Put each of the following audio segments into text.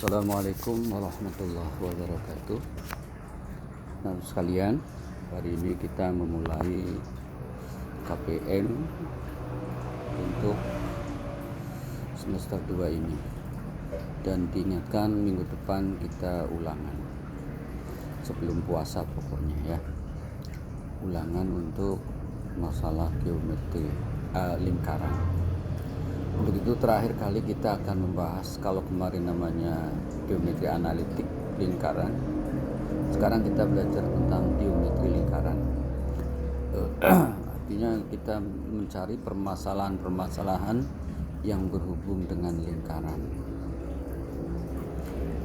Assalamualaikum warahmatullahi wabarakatuh. Nah sekalian, hari ini kita memulai KPM untuk semester 2 ini. Dan diingatkan minggu depan kita ulangan sebelum puasa pokoknya ya. Ulangan untuk masalah geometri lingkaran. Untuk itu terakhir kali kita akan membahas, kalau kemarin namanya geometri analitik lingkaran, sekarang kita belajar tentang geometri lingkaran. Artinya kita mencari permasalahan-permasalahan yang berhubung dengan lingkaran.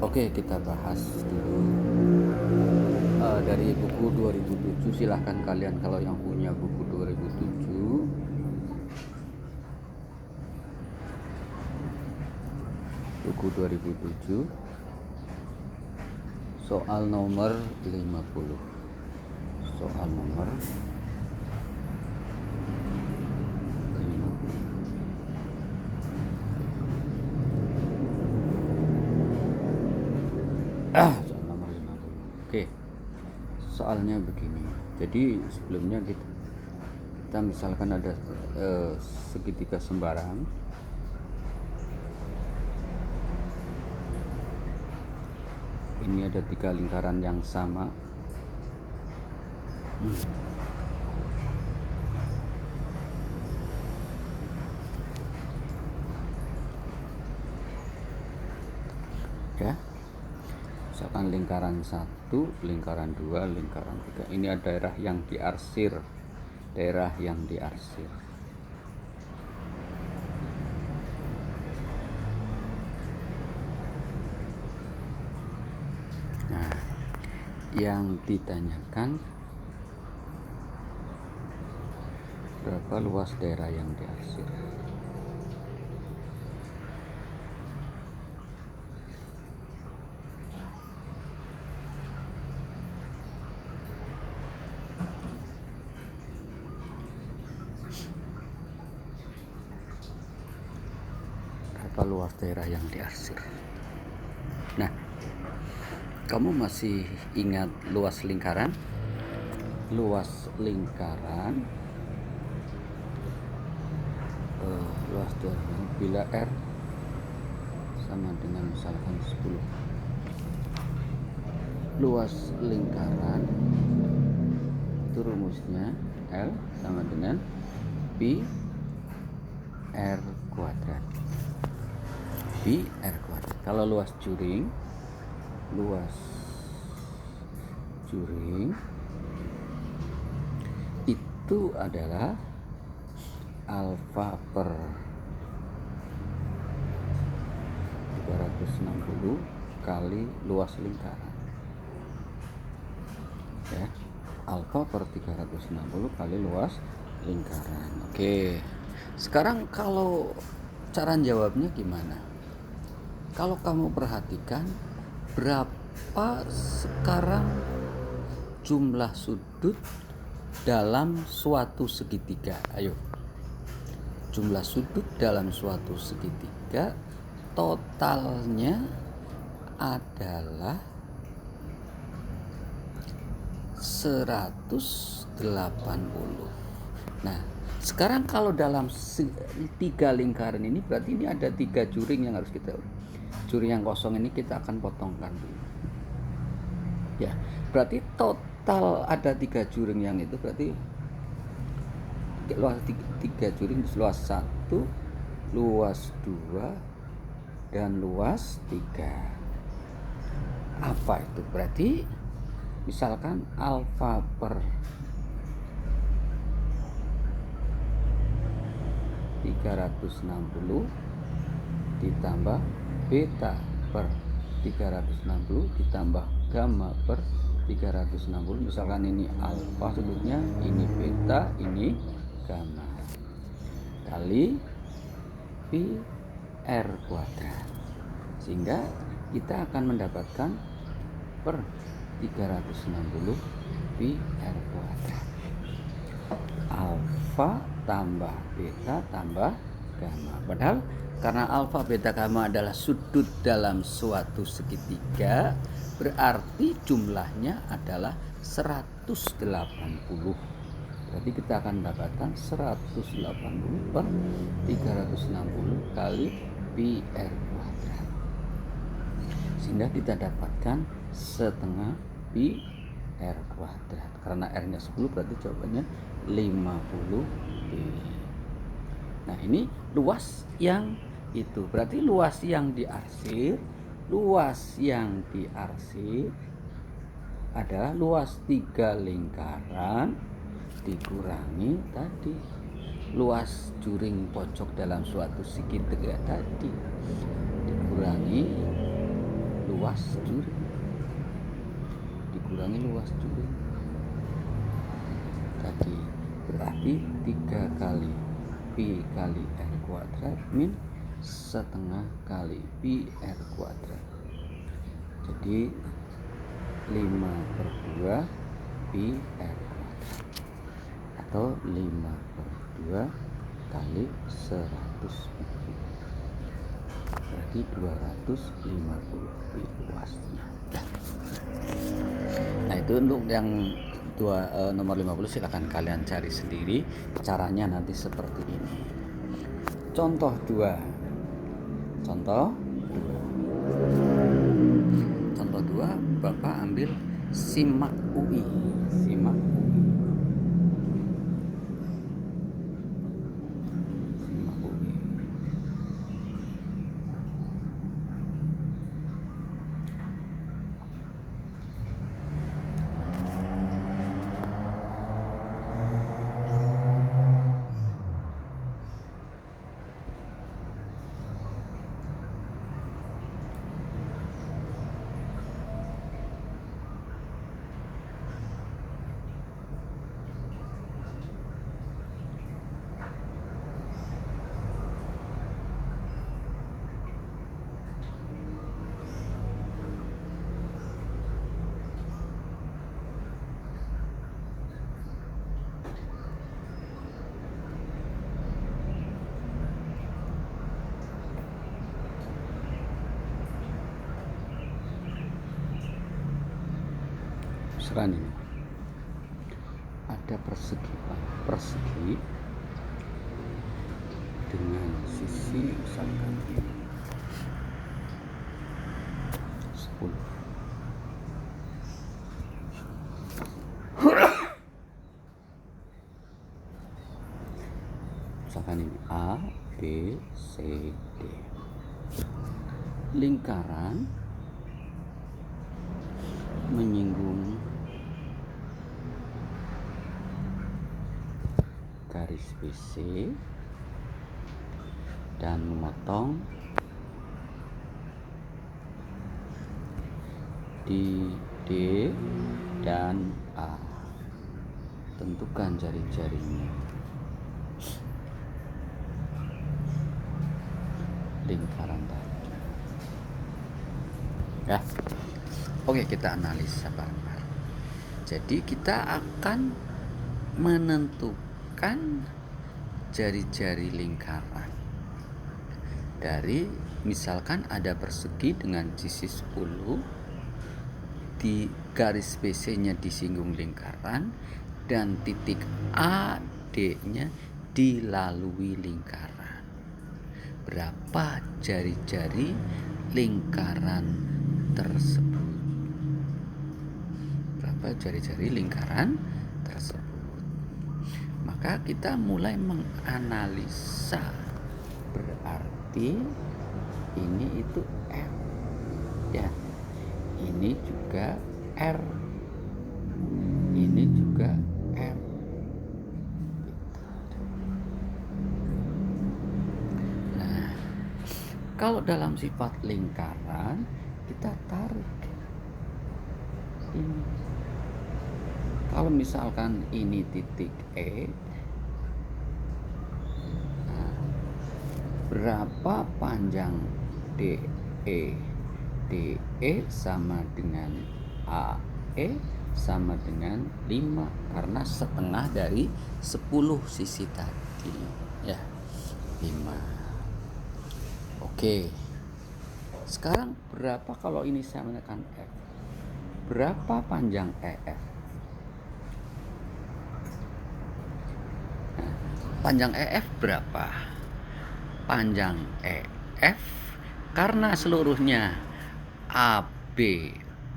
Oke, kita bahas dulu dari buku 2007. Silahkan kalian kalau yang punya buku 2007, buku 2007 soal nomor 50. Soal nomor 50. Oke. Soalnya begini. Jadi sebelumnya kita misalkan ada segitiga sembarang. Ini ada 3 lingkaran yang sama. Ya. Misalkan lingkaran 1, lingkaran 2, lingkaran 3. Ini ada daerah yang diarsir. Daerah yang diarsir. Nah, yang ditanyakan berapa luas daerah yang diarsir. Berapa luas daerah yang diarsir. Nah, kamu masih ingat luas lingkaran? Luas lingkaran, luas daerah bila R sama dengan misalkan 10. Luas lingkaran itu rumusnya L sama dengan pi R kuadrat. Pi R kuadrat. Kalau luas juring itu adalah alfa per 360 kali luas lingkaran. Ya, alfa per 360 kali luas lingkaran. Oke. Sekarang kalau cara jawabnya gimana? Kalau kamu perhatikan, berapa sekarang jumlah sudut dalam suatu segitiga? Ayo. Jumlah sudut dalam suatu segitiga totalnya adalah 180. Nah, sekarang kalau dalam 3 lingkaran ini berarti ini ada 3 juring yang harus kita, juring yang kosong ini kita akan potongkan dulu. Ya, berarti total ada 3 juring yang itu berarti luas 3 juring, luas 1, luas 2, dan luas 3. Apa itu? Berarti misalkan alfa per 360 ditambah beta per 360 ditambah gamma per 360. Misalkan ini alfa sudutnya, ini beta, ini gamma, kali pi R kuadrat. Sehingga kita akan mendapatkan per 360 pi R kuadrat. Alfa tambah beta tambah gamma. Padahal karena alfa beta gamma adalah sudut dalam suatu segitiga, berarti jumlahnya adalah 180. Berarti kita akan dapatkan 180 per 360 kali pi r kuadrat. Sehingga kita dapatkan setengah pi r kuadrat. Karena r-nya 10 berarti jawabannya 50 pi. Nah, ini luas yang itu. Berarti luas yang diarsir adalah luas 3 lingkaran dikurangi tadi luas juring pojok dalam suatu segitiga tadi dikurangi luas juring tadi, berarti 3 kali pi kali r kuadrat min setengah kali pi r kuadrat, jadi 5/2 pi r kuadrat atau 5/2 kali 100 pi, berarti 250 pi luasnya. Nah, itu untuk yang nomor 50 silakan kalian cari sendiri caranya nanti seperti ini. Contoh 2, Bapak ambil simak UI. Misalkan ini ada persegi dengan sisi misalkan 10. Misalkan ini A, B, C, D. Lingkaran menyinggung garis BC dan memotong di D dan A. Tentukan jari-jarinya. Lingkaran tadi. Ya. Oke, kita analisa bareng-bareng. Jadi kita akan menentukan jari-jari lingkaran dari misalkan ada persegi dengan sisi 10, di garis BC-nya disinggung lingkaran dan titik AD-nya dilalui lingkaran. Berapa jari-jari lingkaran tersebut? Maka kita mulai menganalisa, berarti ini itu R ya, ini juga R, ini juga R. Nah, kalau dalam sifat lingkaran kita tarik ini. Kalau misalkan ini titik E, nah, berapa panjang DE? DE sama dengan AE sama dengan 5 karena setengah dari 10 sisi tadi ya. 5. Oke. Sekarang berapa kalau ini saya menekan F? Berapa panjang EF? Nah, panjang EF berapa? Panjang EF karena seluruhnya AB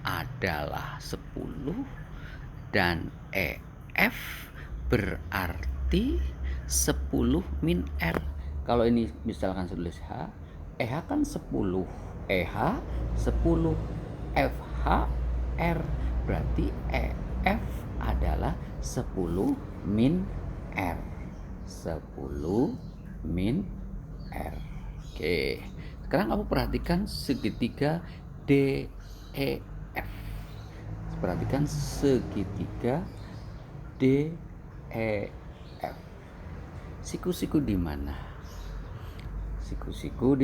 adalah 10 dan EF berarti 10 min R. Kalau ini misalkan saya tulis H, EH kan 10, EH 10, FH R, berarti EF adalah 10 min R. 10 min R. Oke. Sekarang kamu perhatikan segitiga DEF. Perhatikan segitiga DEF. Siku-siku di mana? Siku-siku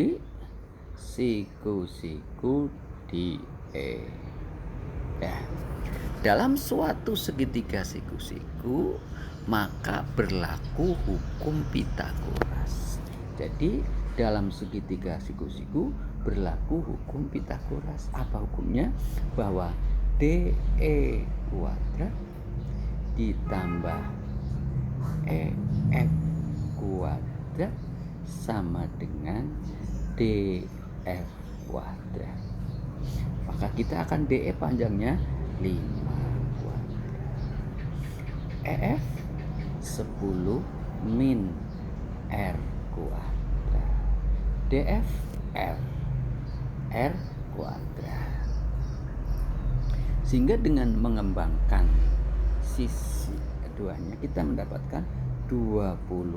di E. Ya. Dalam suatu segitiga siku-siku maka berlaku hukum Pitagoras. Jadi dalam segitiga siku-siku berlaku hukum Pitagoras. Apa hukumnya? Bahwa DE kuadrat ditambah EF kuadrat sama dengan DF kuadrat. Maka kita akan DE panjangnya 5 kuadrat. EF 10 min R kuadrat. DF R kuadrat. Sehingga dengan mengembangkan sisi keduanya kita mendapatkan 25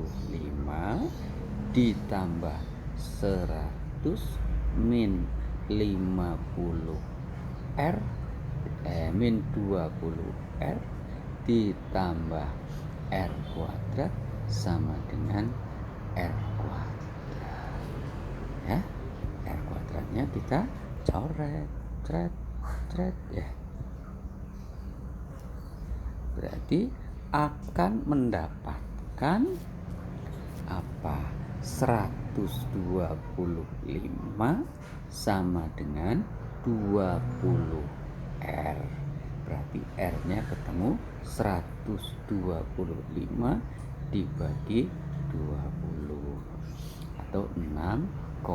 ditambah 100 min 50 R min 20 R ditambah R kuadrat sama dengan R kuadrat. Ya, R kuadratnya kita coret, ya. Berarti akan mendapatkan apa? 125 sama dengan 20 R. Berarti R-nya ketemu 125 dibagi 20 atau 6,25.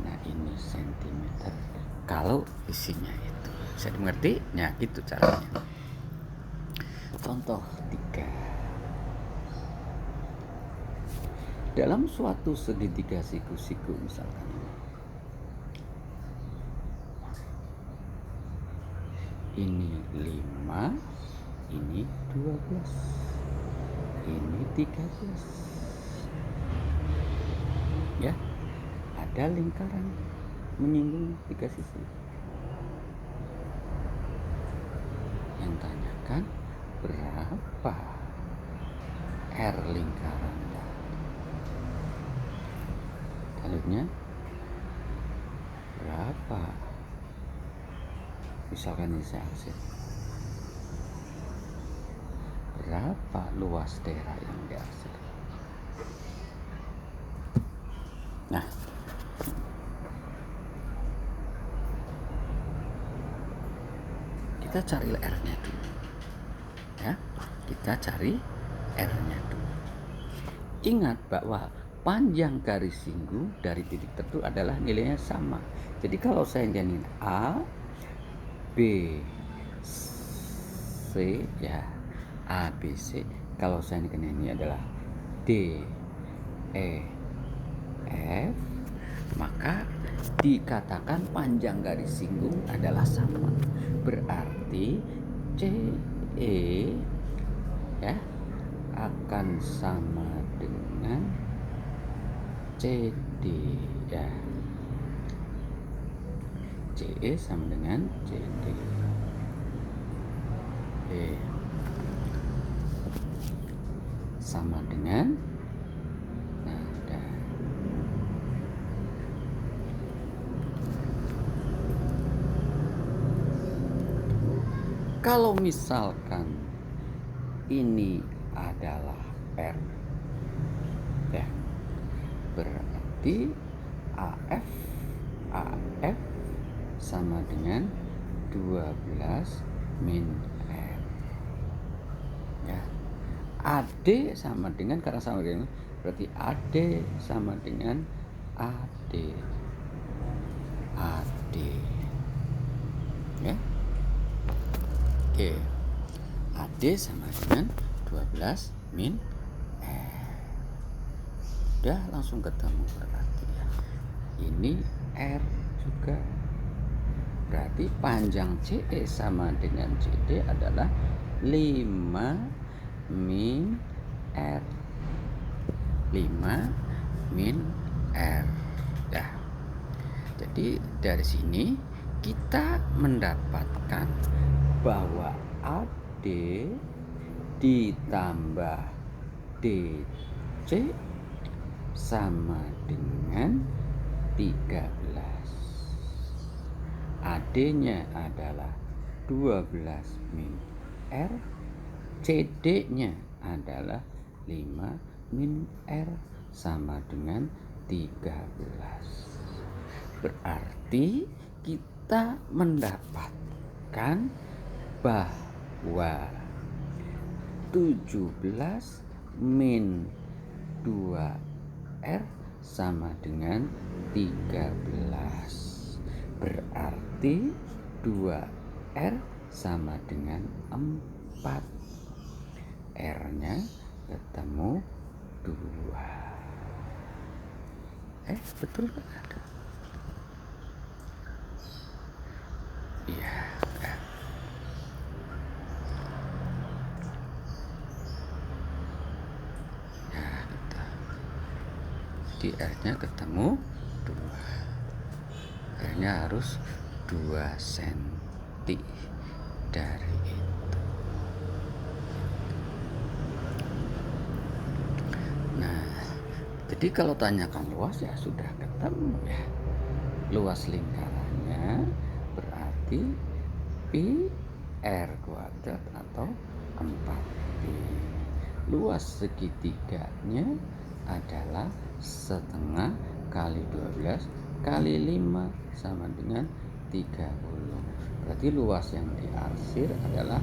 Nah, ini sentimeter kalau isinya itu. Bisa dimengerti? Ya, gitu caranya. Contoh 3. Dalam suatu segitiga siku-siku misalkan ini 5, ini 12, ini 13. Ya, ada lingkaran menyinggung 3 sisi. Yang tanyakan berapa R lingkaran. Selanjutnya berapa? Misalkan ini saya arsip. Berapa luas daerah yang diarsip? Nah, kita cari R-nya dulu. Ya, kita cari R-nya dulu. Ingat bahwa panjang garis singgung dari titik tertentu adalah nilainya sama. Jadi kalau saya jadiin A, B, C, ya A, B, C. Kalau saya ini adalah D, E, F, maka dikatakan panjang garis singgung adalah sama. Berarti C, E, ya akan sama dengan CD, ya. CE sama dengan CD. E sama dengan nada. Kalau misalkan ini adalah R, berarti AF sama dengan 12 min R ya. AD sama dengan, karena sama dengan, berarti AD sama dengan AD ya. Oke, AD sama dengan 12 min R. Udah langsung ketemu berarti ya. Ini R juga. Berarti panjang CE sama dengan CD adalah 5 min R. 5 min R ya. Jadi dari sini kita mendapatkan bahwa AD ditambah DC sama dengan 13. AD-nya adalah 12 min R, CD-nya adalah 5 min R sama dengan 13. Berarti kita mendapatkan bahwa 17 min 2R sama dengan 13. Berarti 2R sama dengan 4. R-nya ketemu 2. Betul kan? Ada. Iya. Jadi R-nya ketemu 2. R-nya harus 2 cm dari itu. Nah, jadi kalau tanyakan luas ya sudah ketemu ya. Luas lingkarannya berarti pi R kuadrat atau 4pi. Luas segitiganya adalah setengah kali 12 kali 5 sama dengan 30. Berarti luas yang diarsir adalah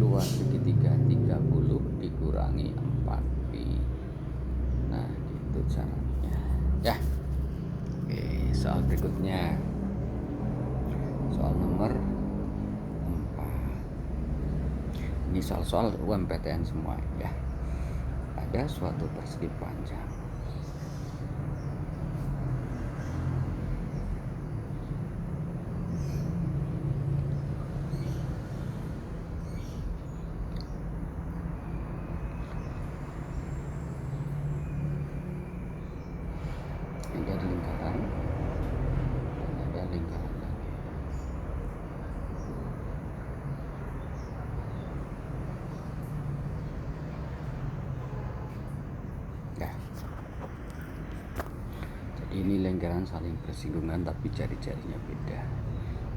luas segitiga 30 dikurangi 4pi. Nah, gitu caranya ya. Oke, soal berikutnya, soal nomor 4. Ini soal-soal UMPTN semua ya. Ada suatu persegi panjang. Ini ada lingkaran dan ada lingkaran lagi. Ya. Jadi ini lingkaran saling bersinggungan tapi jari-jarinya beda.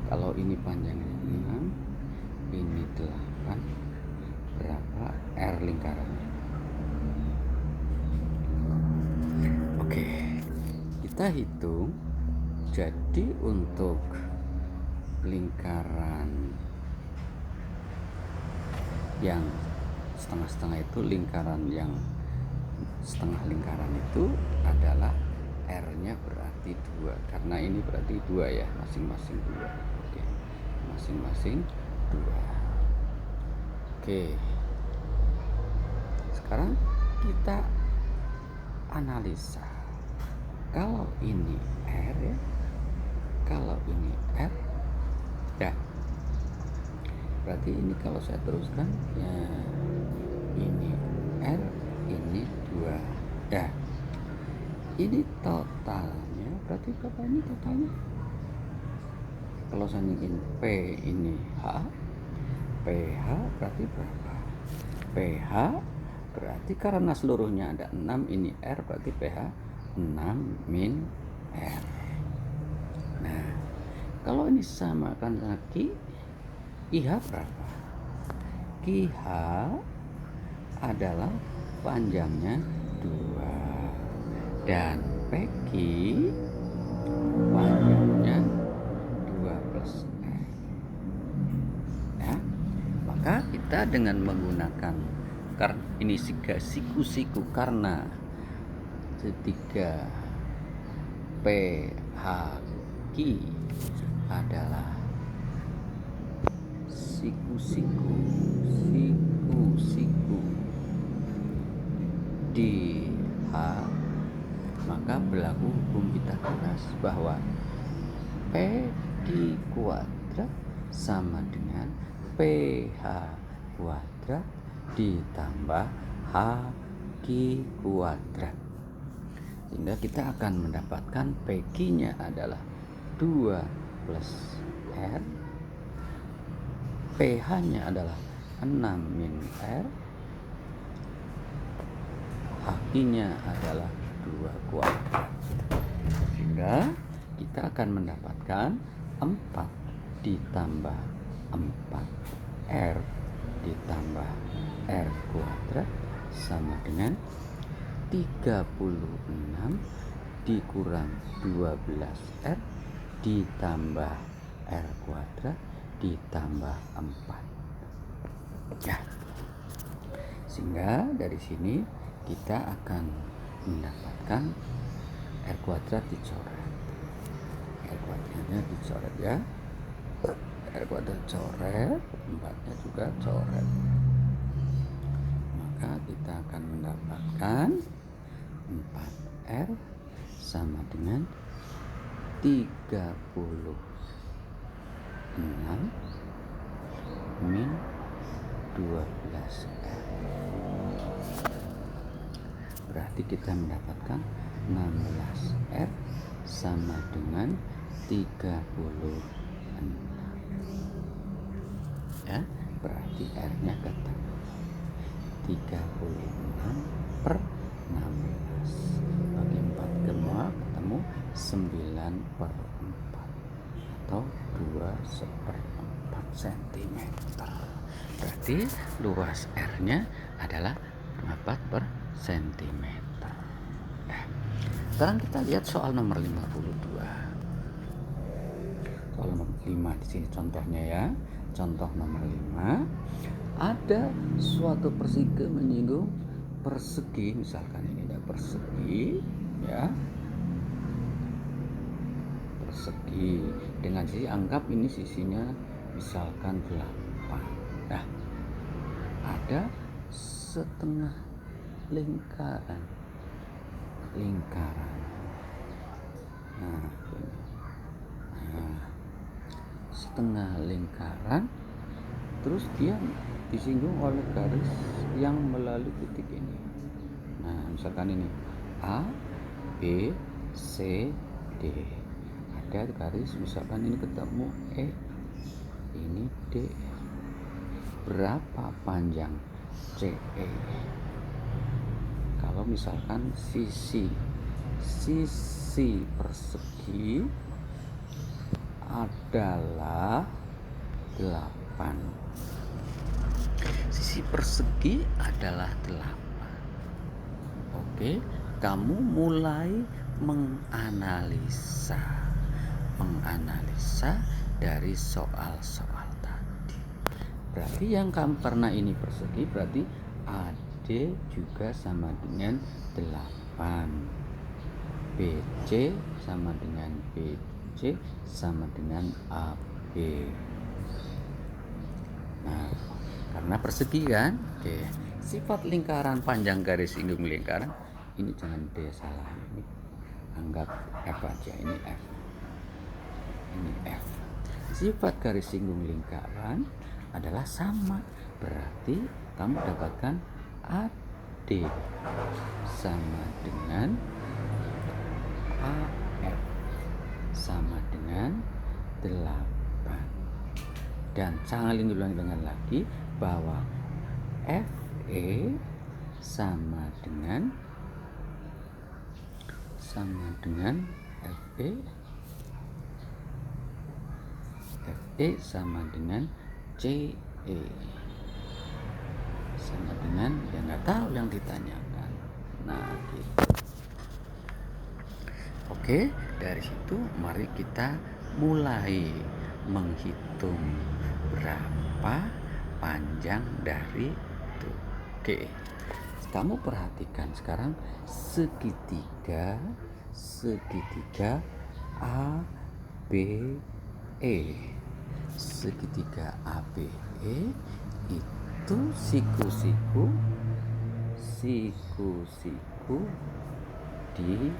Kalau ini panjangnya 6, ini 8, berapa R lingkarannya? Oke, kita hitung. Jadi untuk lingkaran yang setengah-setengah itu, lingkaran yang setengah lingkaran itu adalah R-nya berarti 2, karena ini berarti 2 ya, masing-masing 2. Oke, masing-masing 2. Oke, sekarang kita analisa. Kalau ini R ya, kalau ini R ya, berarti ini kalau saya teruskan ya, ini R, ini 2 ya. Ini totalnya berarti berapa ini totalnya? Kalau saya ingin P ini H, PH berarti berapa? PH berarti karena seluruhnya ada 6, ini R berarti PH 6 min R. Nah, kalau ini samakan lagi, IH berapa? IH adalah panjangnya 2 dan P Peki panjangnya 2 plus R. Ya, maka kita dengan menggunakan ini siku-siku karena ketiga PHQ adalah siku-siku di H, maka berlaku hukum Pitagoras bahwa P di kuadrat sama dengan PH kuadrat ditambah H Q kuadrat, sehingga kita akan mendapatkan PQ-nya adalah 2 plus R, PH-nya adalah 6 min R, H-nya adalah 2 kuadrat, sehingga kita akan mendapatkan 4 ditambah 4 R ditambah R kuadrat sama dengan 36 dikurang 12R ditambah R kuadrat ditambah 4. Ya. Sehingga dari sini kita akan mendapatkan R kuadrat dicoret. R kuadratnya dicoret ya. R kuadrat coret, 4-nya juga coret. Maka kita akan mendapatkan 4R sama dengan 36 min 12R. Berarti kita mendapatkan 16R sama dengan 36. Ya, berarti R-nya ketemu 36 per 16. Bagi 4 semua ketemu 9 per 4 atau 2/4 cm. Berarti luas R-nya adalah 4 per cm. Sekarang kita lihat soal nomor 52. Soal nomor 5 di sini contohnya ya. Contoh nomor 5, ada suatu persegi menyinggung persegi, misalkan ini ada persegi ya. Persegi dengan sisi, anggap ini sisinya misalkan 8. Nah, ada setengah lingkaran. Nah, setengah lingkaran, terus dia disinggung oleh garis yang melalui titik ini. Nah, misalkan ini A, B, C, D. Ada garis, misalkan ini ketemu E, ini D. Berapa panjang CE? Kalau misalkan sisi persegi adalah 8. Sisi persegi adalah 8. Oke, kamu mulai menganalisa dari soal-soal tadi. Berarti yang kamu, karena ini persegi, berarti AD juga sama dengan 8. BC sama dengan BC sama dengan AB. Nah, karena persegi kan. Oke. Sifat lingkaran panjang garis singgung lingkaran, ini jangan D salah, ini anggap F aja, ini F. Ini F. Sifat garis singgung lingkaran adalah sama. Berarti kamu dapatkan AD sama dengan AF sama dengan 8. Dan jangan diulangi dengan lagi bahwa FE sama dengan FE sama dengan CE, sama dengan, ya nggak tahu yang ditanyakan. Nah, gitu. Oke, dari situ mari kita mulai menghitung berapa panjang dari itu. Oke, kamu perhatikan sekarang segitiga A B E. Segitiga A B E itu siku-siku di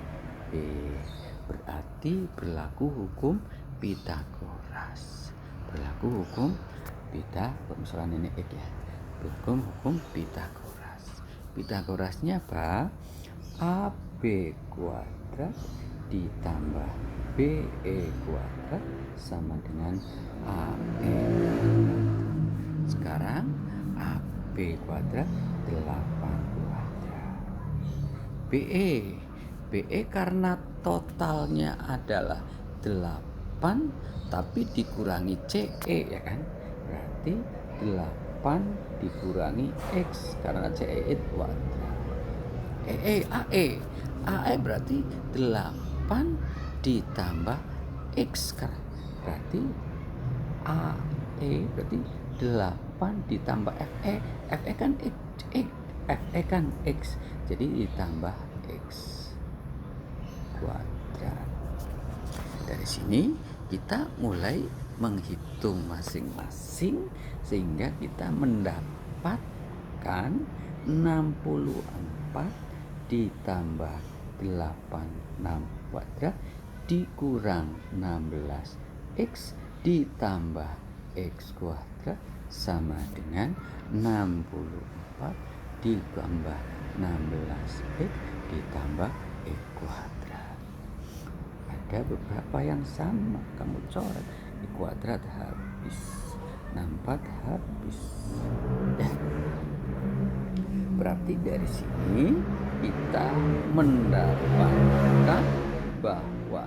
B. Berarti berlaku hukum Pitagoras. Misalnya ini X ya. Hukum Pitagoras. Pitagorasnya apa? AB kuadrat ditambah BE kuadrat sama dengan AE. Sekarang AB kuadrat 8 kuadrat. BE karena totalnya adalah 8 tapi dikurangi CE ya kan. Berarti 8 dikurangi X karena CE kuadrat. AE berarti 8 ditambah X berarti AE berarti 8 ditambah FE kan X jadi ditambah X kuadrat. Dari sini kita mulai menghitung masing-masing sehingga kita mendapatkan 64 ditambah 86 kuadrat dikurang 16X ditambah X kuadrat sama dengan 64 ditambah 16X ditambah X kuadrat. Ada beberapa yang sama, kamu coret. X kuadrat habis, 64 habis ya. Berarti dari sini kita mendapatkan bahwa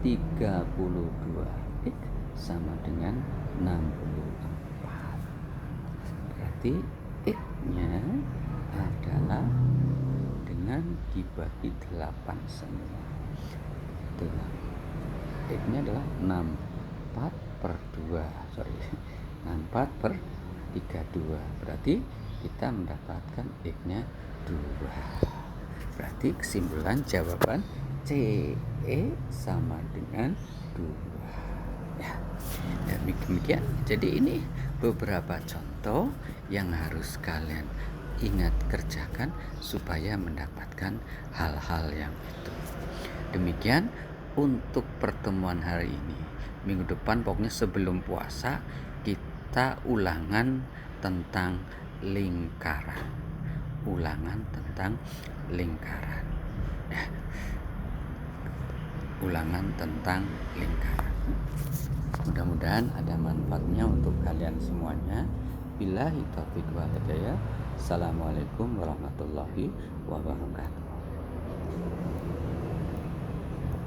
32X sama dengan 64. Berarti X-nya adalah dengan dibagi 8 semua. X-nya adalah 64 per 2. 64 per 32. Berarti kita mendapatkan X-nya 2. Berarti kesimpulan jawaban CE sama dengan 2 ya. Demikian. Jadi ini beberapa contoh yang harus kalian ingat kerjakan supaya mendapatkan hal-hal yang itu. Demikian untuk pertemuan hari ini. Minggu depan pokoknya sebelum puasa kita ulangan tentang lingkaran ya. Ulangan tentang lingkaran. Mudah-mudahan ada manfaatnya untuk kalian semuanya. Billahi taufiq wal hidayah. Assalamualaikum warahmatullahi wabarakatuh.